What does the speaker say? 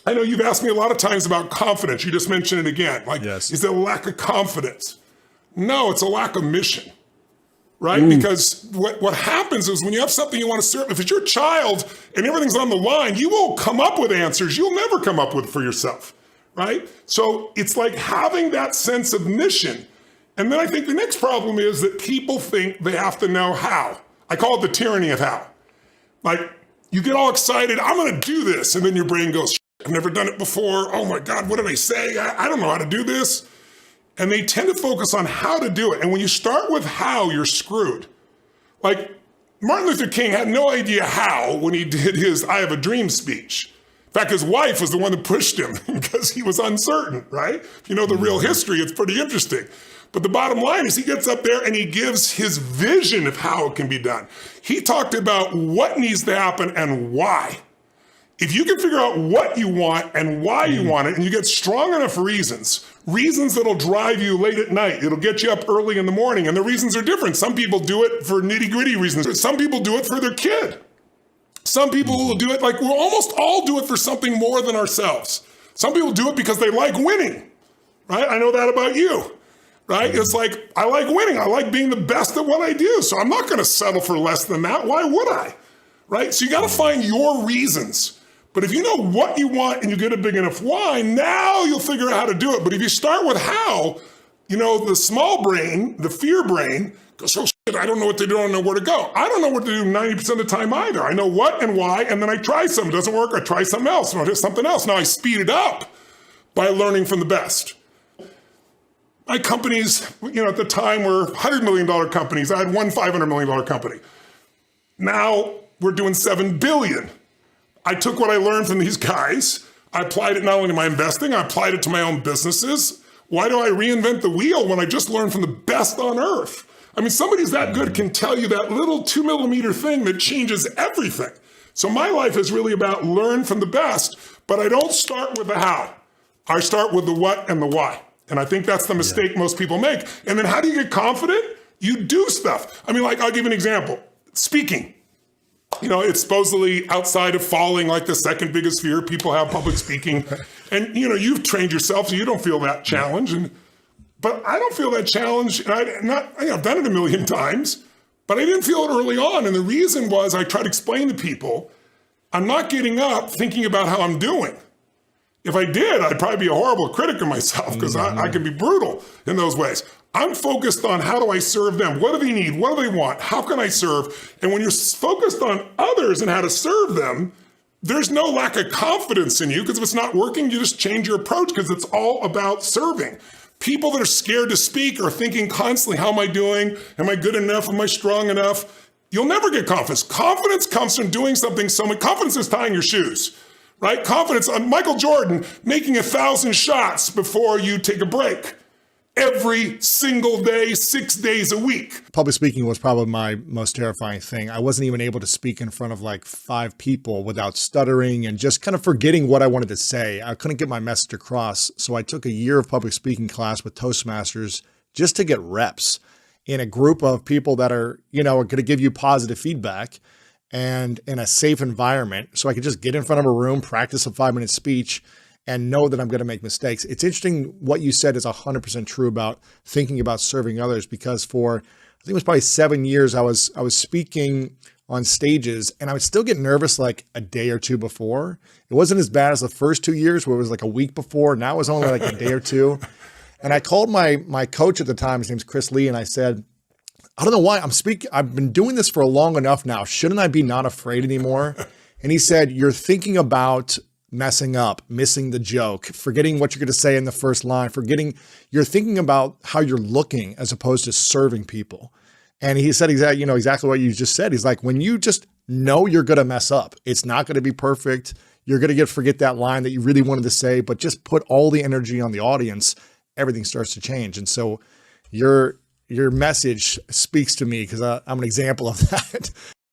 I know you've asked me a lot of times about confidence. You just mentioned it again. Like, Yes. is it a lack of confidence? No, it's a lack of mission, right? Because what happens is when you have something you want to serve, if it's your child and everything's on the line, you won't come up with answers you'll never come up with for yourself, right? So it's like having that sense of mission. And then I think the next problem is that people think they have to know how. I call it the tyranny of how. Like, you get all excited, I'm going to do this. And then your brain goes, I've never done it before. Oh my God, what did I say? I don't know how to do this. And they tend to focus on how to do it. And when you start with how, you're screwed. Like, Martin Luther King had no idea how when he did his I Have a Dream speech. In fact, his wife was the one that pushed him because he was uncertain, right? If you know the real history, it's pretty interesting. But the bottom line is he gets up there and he gives his vision of how it can be done. He talked about what needs to happen and why. If you can figure out what you want and why you want it, and you get strong enough reasons that'll drive you late at night, it'll get you up early in the morning, and the reasons are different. Some people do it for nitty-gritty reasons. Some people do it for their kid. Some people will do it, like we'll almost all do it for something more than ourselves. Some people do it because they like winning, right? I know that about you, right? It's like, I like winning. I like being the best at what I do. So I'm not going to settle for less than that. Why would I, right? So you got to find your reasons. But if you know what you want and you get a big enough why, now you'll figure out how to do it. But if you start with how, you know, the small brain, the fear brain, goes, oh shit, I don't know what to do, I don't know where to go. I don't know what to do 90% of the time either. I know what and why, and then I try something. It doesn't work, I try something else, and I do something else. Now I speed it up by learning from the best. My companies, you know, at the time were $100 million companies. I had one $500 million company. Now we're doing $7 billion. I took what I learned from these guys, I applied it not only to my investing, I applied it to my own businesses. Why do I reinvent the wheel when I just learned from the best on earth? I mean, somebody who's that good can tell you that little 2mm thing that changes everything. So my life is really about learn from the best, but I don't start with the how. I start with the what and the why. And I think that's the mistake most people make. And then how do you get confident? You do stuff. I mean, like, I'll give you an example. Speaking. You know, it's supposedly outside of falling like the second biggest fear people have, public speaking. And, you know, you've trained yourself, so you don't feel that challenge. But I don't feel that challenge. And I've done it a million times, but I didn't feel it early on. And the reason was I tried to explain to people, I'm not getting up thinking about how I'm doing. If I did, I'd probably be a horrible critic of myself because I can be brutal in those ways. I'm focused on how do I serve them? What do they need? What do they want? How can I serve? And when you're focused on others and how to serve them, there's no lack of confidence in you because if it's not working, you just change your approach because it's all about serving. People that are scared to speak are thinking constantly, how am I doing? Am I good enough? Am I strong enough? You'll never get confidence. Confidence comes from doing something confidence is tying your shoes, right? Confidence on Michael Jordan making 1,000 shots before you take a break. Every single day, 6 days a week. Public speaking was probably my most terrifying thing. I wasn't even able to speak in front of like 5 people without stuttering and just kind of forgetting what I wanted to say. I couldn't get my message across. So I took a year of public speaking class with Toastmasters just to get reps in a group of people that are, you know, are going to give you positive feedback and in a safe environment. So I could just get in front of a room, practice a 5-minute speech, and know that I'm going to make mistakes. It's interesting what you said is 100% true about thinking about serving others, because for, I think it was probably 7 years, I was speaking on stages and I would still get nervous like a day or two before. It wasn't as bad as the first 2 years where it was like a week before. Now it was only like a day or two. And I called my coach at the time, his name's Chris Lee, and I said, I don't know why I've been doing this for long enough now. Shouldn't I be not afraid anymore? And he said, you're thinking about messing up, missing the joke, forgetting what you're going to say in the first line, you're thinking about how you're looking as opposed to serving people. And he said exactly what you just said. He's like, when you just know you're going to mess up, it's not going to be perfect. You're going to forget that line that you really wanted to say, but just put all the energy on the audience, everything starts to change. And so your message speaks to me because I'm an example of that.